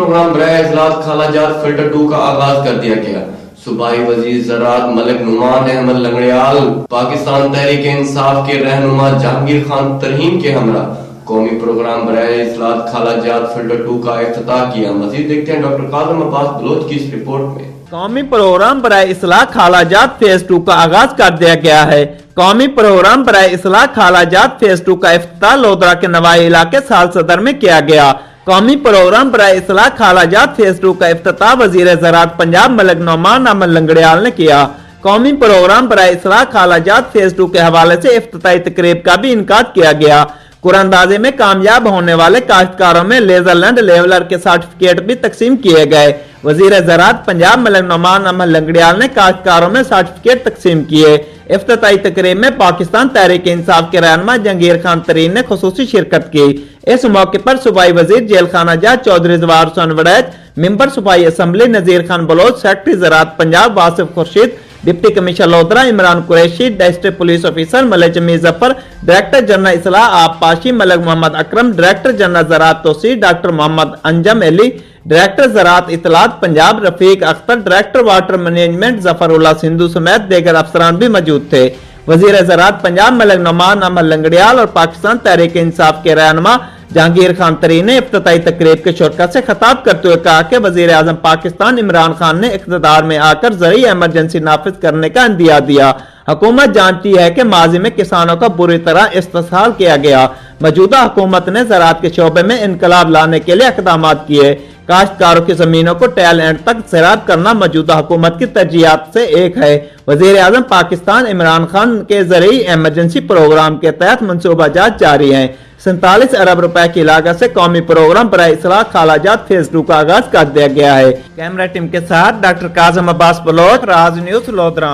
Programme برائے اصلاحات خالہ جات فلٹر 2 کا آغاز کر دیا گیا۔ صوبائی وزیر زراعت ملک نعمان احمد لنگڑیال پاکستان تحریک انصاف کے رہنما جہانگیر خان ترہیم کے ہمراہ قومی پروگرام برائے اصلاحات خالہ جات فلٹر 2 کا افتتاح کیا۔ مزید دیکھتے ہیں ڈاکٹر قاسم عباس بلوچ کی اس رپورٹ میں۔ قومی پروگرام برائے اصلاح خالہ جات فیز 2 کا آغاز کر دیا گیا ہے۔ قومی پروگرام برائے اصلاح خالہ جات فیز 2 کا افتتاح لودرا کے نوائی علاقے سال صدر میں کیا گیا۔ قومی پروگرام برائے اصلاح خالہ جات فیز 2 کا افتتاح وزیر زراعت پنجاب ملک نعمان احمد لنگڑیال نے کیا۔ قومی پروگرام برائے اصلاح خالہ جات فیز 2 کے حوالے سے افتتاحی تقریب کا بھی انعقاد کیا گیا۔ قرآن اندازی میں کامیاب ہونے والے کاشتکاروں میں لیزر لینڈ لیولر کے سرٹیفکیٹ بھی تقسیم کیے گئے۔ وزیر زراعت پنجاب ملک نعمان احمد لنگڑیال نے کاشتکاروں میں سرٹیفکیٹ تقسیم کیے۔ افتتاحی تقریب میں پاکستان تحریک انصاف کے رہنما جہانگیر خان ترین نے خصوصی شرکت کی۔ اس موقع پر صوبائی وزیر جیل خانہ جات چودھری زوار حسین وڑیچ، ممبر صوبائی اسمبلی نذیر خان بلوچ، سیکرٹری زراعت Punjab Wasif Khurshid, deputy commissioner Lodhran Imran Qureshi, district police officer Malik Jamil Zafar, director general اصلاح آب پاشی ملک محمد اکرم، ڈائریکٹر جنرل زراعت توسیع ڈاکٹر محمد انجم علی، ڈائریکٹر زراعت اطلاعات پنجاب رفیق اختر، ڈائریکٹر واٹر مینجمنٹ ظفر اللہ سندھو سمیت دیگر افسران بھی موجود تھے۔ وزیر زراعت پنجاب ملک نعمان احمد لنگڑیال اور پاکستان تحریک انصاف کے رہنما جہانگیر خان ترین نے افتتاحی تقریب کے شرکت سے خطاب کرتے ہوئے کہا کہ وزیر اعظم پاکستان عمران خان نے اقتدار میں آ کر زرعی ایمرجنسی نافذ کرنے کا عندیہ دیا۔ حکومت جانتی ہے کہ ماضی میں کسانوں کا بری طرح استحصال کیا گیا۔ موجودہ حکومت نے زراعت کے شعبے میں انقلاب لانے کے لیے اقدامات کیے۔ کاشتکاروں کی زمینوں کو ٹیل اینڈ تک زراعت کرنا موجودہ حکومت کی ترجیحات سے ایک ہے۔ وزیر اعظم پاکستان عمران خان کے زرعی ایمرجنسی پروگرام کے تحت منصوبہ جات جاری ہیں۔ 47 ارب روپے کی لاگت سے قومی پروگرام برائے اصلاح خالہ جات فیز 2 کا آغاز کر دیا گیا ہے۔ کیمرہ ٹیم کے ساتھ ڈاکٹر قاسم عباس بلوچ، راز نیوز لودرا۔